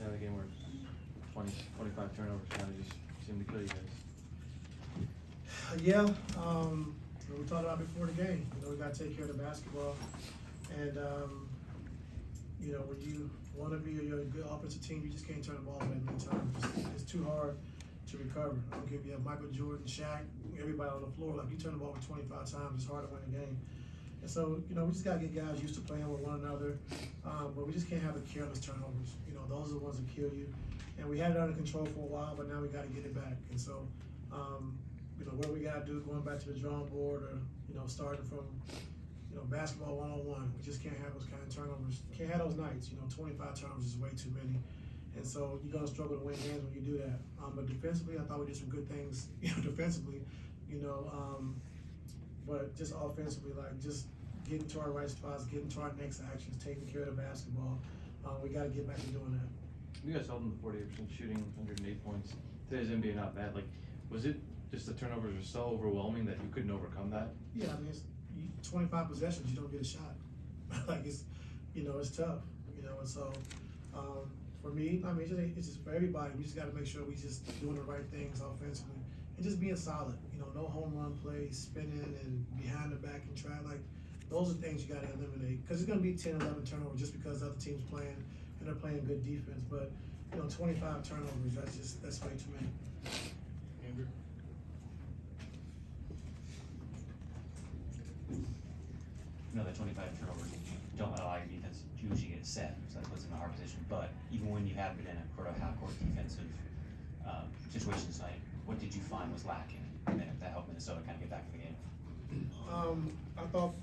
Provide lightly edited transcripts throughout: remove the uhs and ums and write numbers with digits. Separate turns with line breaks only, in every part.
kind of game where 20, 25 turnovers kind of just seemed to kill you guys?
Yeah, we talked about before the game. We got to take care of the basketball, and when you want to be you're a good offensive team, you just can't turn the ball away many times. It's too hard to recover. I don't care if you have Michael Jordan, Shaq, everybody on the floor. Like, you turn the ball over 25 times, it's hard to win a game. And so, we just got to get guys used to playing with one another, but we just can't have the careless turnovers. Those are the ones that kill you. And we had it under control for a while, but now we got to get it back. And so, what we got to do, going back to the drawing board, or starting from basketball one-on-one. We just can't have those kind of turnovers. Can't have those nights. 25 turnovers is way too many. And so you're gonna struggle to win games when you do that. But defensively, I thought we did some good things. Defensively, but just offensively, like, just getting to our right spots, getting to our next actions, taking care of the basketball. We got to get back to doing that.
You guys held them to 48% shooting, 108 points. Today's NBA not bad. Like, was it just the turnovers were so overwhelming that you couldn't overcome that?
Yeah, I mean, it's 25 possessions, you don't get a shot. Like, it's tough. And so for me, I mean, it's just for everybody. We just got to make sure we just doing the right things offensively and just being solid. No home run plays, spinning and behind the back and try. Like, those are things you got to eliminate, because it's going to be 10, 11 turnovers just because the other team's playing and they're playing good defense. But 25 turnovers, that's way too many.
Andrew.
Another 25 turnovers don't allow your defense to usually get set, so that puts them in a hard position. But even when you have been in a half-court defensive situation tonight, what did you find was lacking that helped Minnesota kind of get back in the game?
I thought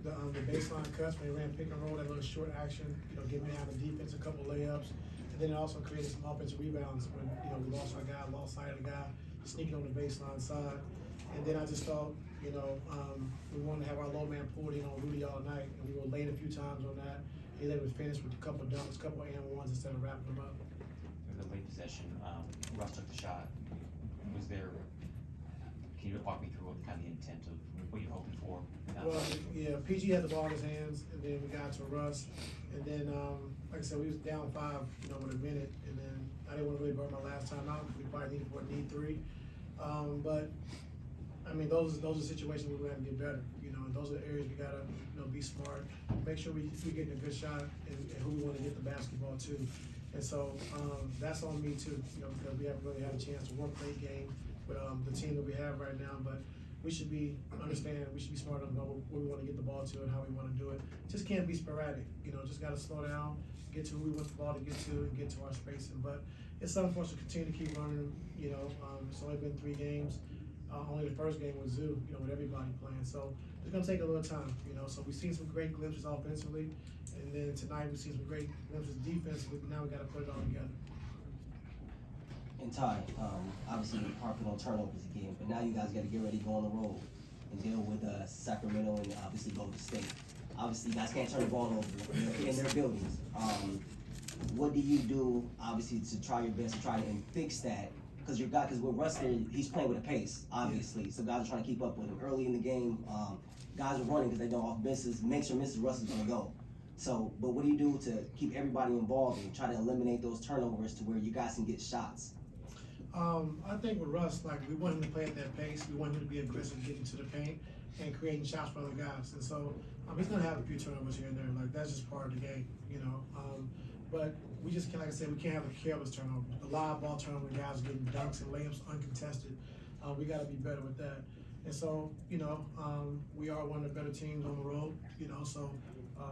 the baseline cuts, when they ran pick and roll, that little short action, getting behind the defense, a couple layups, and then it also created some offensive rebounds when we lost our guy, lost sight of the guy, sneaking on the baseline side. And then I just thought, we wanted to have our low man pulled in on Rudy all night, and we were late a few times on that. He let him finish with a couple of dunks, a couple of and-ones instead of wrapping them up.
The late possession, Russ took the shot. Was there? Can you walk me through what kind of the intent of what you're hoping for?
Well, yeah, PG had the ball in his hands, and then we got to Russ, and then like I said, we was down 5, with a minute, and then I didn't want to really burn my last time out. We probably need 3, but I mean, those are situations where we have to get better, and those are the areas we gotta, be smart, make sure we're getting a good shot and who we want to get the basketball to. And so that's on me too, because we haven't really had a chance to work late game with the team that we have right now. But we should be smart enough to know where we want to get the ball to and how we want to do it. Just can't be sporadic, just gotta slow down, get to who we want the ball to get to, and get to our spacing. But it's something for us to continue to keep learning. It's only been 3 games. Only the first game was Zoo, with everybody playing. So it's gonna take a little time, So we've seen some great glimpses offensively, and then tonight we've seen some great glimpses defensively. But now we gotta put it all together.
And Ty, obviously we're harping on turnovers again, but now you guys got to get ready to go on the road and deal with Sacramento and obviously Golden State. Obviously, you guys can't turn the ball over in their buildings. What do you do, obviously, to try your best to try and fix that? Because with Russ there, he's playing with a pace, obviously. So guys are trying to keep up with him. Early in the game, guys are running because they know off misses, make sure Mrs. Russ is going to go. So, but what do you do to keep everybody involved and try to eliminate those turnovers to where you guys can get shots?
I think with Russ, like, we want him to play at that pace. We want him to be aggressive, getting to the paint, and creating shots for other guys. And so he's going to have a few turnovers here and there. Like, that's just part of the game, But we just can't, like I said, we can't have a careless turnover. The live ball turnover, guys getting dunks and layups uncontested. We got to be better with that. And so, we are one of the better teams on the road, So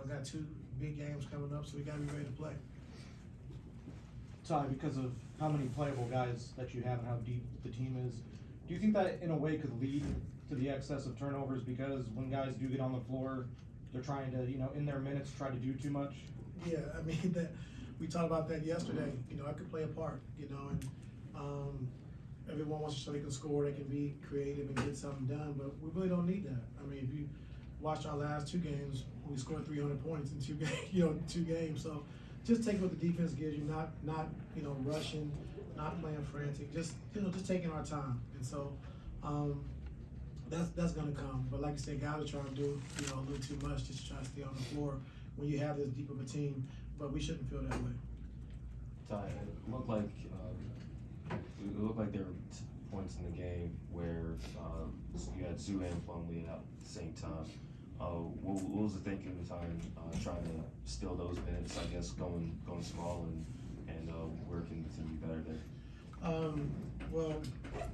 got 2 big games coming up, so we got to be ready to play.
Ty, because of how many playable guys that you have and how deep the team is, do you think that in a way could lead to the excess of turnovers? Because when guys do get on the floor, they're trying to, in their minutes, try to do too much?
Yeah, I mean, we talked about that yesterday. I could play a part, and everyone wants to show they can score, they can be creative and get something done, but we really don't need that. I mean, if you watch our last 2 games, we scored 300 points in 2 games, 2 games. So just take what the defense gives you, not rushing, not playing frantic, just taking our time. And so that's gonna come. But like I said, guys are trying to do a little too much just to try to stay on the floor when you have this deep of a team. But we shouldn't feel that way.
Ty,
looked like there were points in the game where you had Zoo and Plumlee out at the same time. What was the thinking behind trying to steal those minutes? I guess going small and working to be better there.
Well,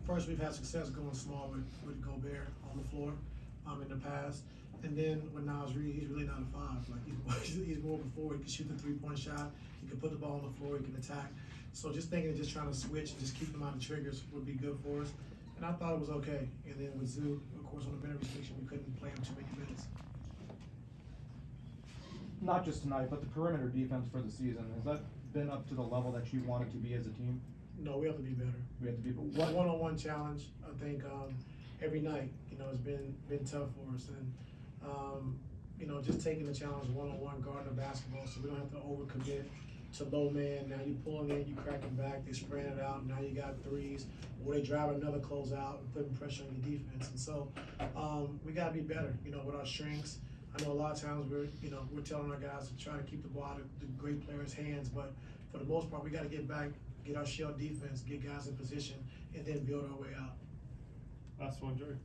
first we've had success going small with Gobert on the floor in the past. And then when Nas Reed, he's really not a five. Like he's more of a forward. He can shoot the 3-point shot. He can put the ball on the floor. He can attack. So just thinking of just trying to switch and just keep him out of triggers would be good for us. And I thought it was okay. And then with Zoo, of course, on the minute restriction, we couldn't play him too many minutes.
Not just tonight, but the perimeter defense for the season, has that been up to the level that you want it to be as a team?
No, we have to be better.
We have to be,
What one-on-one challenge, I think, every night, has been tough for us. And, just taking the challenge one-on-one guarding the basketball so we don't have to overcommit to low man. Now you pulling in, you cracking back, they spraying it out, now you got threes, or they drive another closeout and putting pressure on your defense. And so, we gotta be better, with our strengths. I know a lot of times we're telling our guys to try to keep the ball out of the great players' hands, but for the most part, we gotta get back, get our shell defense, get guys in position, and then build our way out.
Last one, Jerry.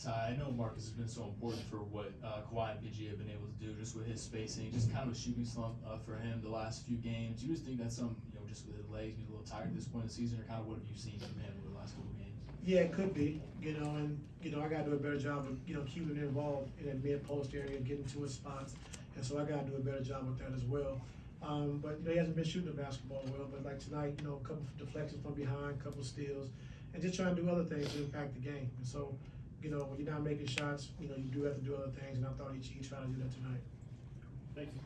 Ty, I know Marcus has been so important for what Kawhi and PG have been able to do just with his spacing, just kind of a shooting slump for him the last few games. You just think that's some, just with his legs, he's a little tired at this point of the season, or kind of what have you seen from him over the last couple of games?
Yeah, it could be, and, I gotta do a better job of, keeping him involved in that mid-post area, getting to his spots. And so I gotta do a better job with that as well. But he hasn't been shooting the basketball well, but like tonight, a couple deflections from behind, couple steals, and just trying to do other things to impact the game. And so, when you're not making shots, you do have to do other things, and I thought he tried to do that tonight.
Thank you.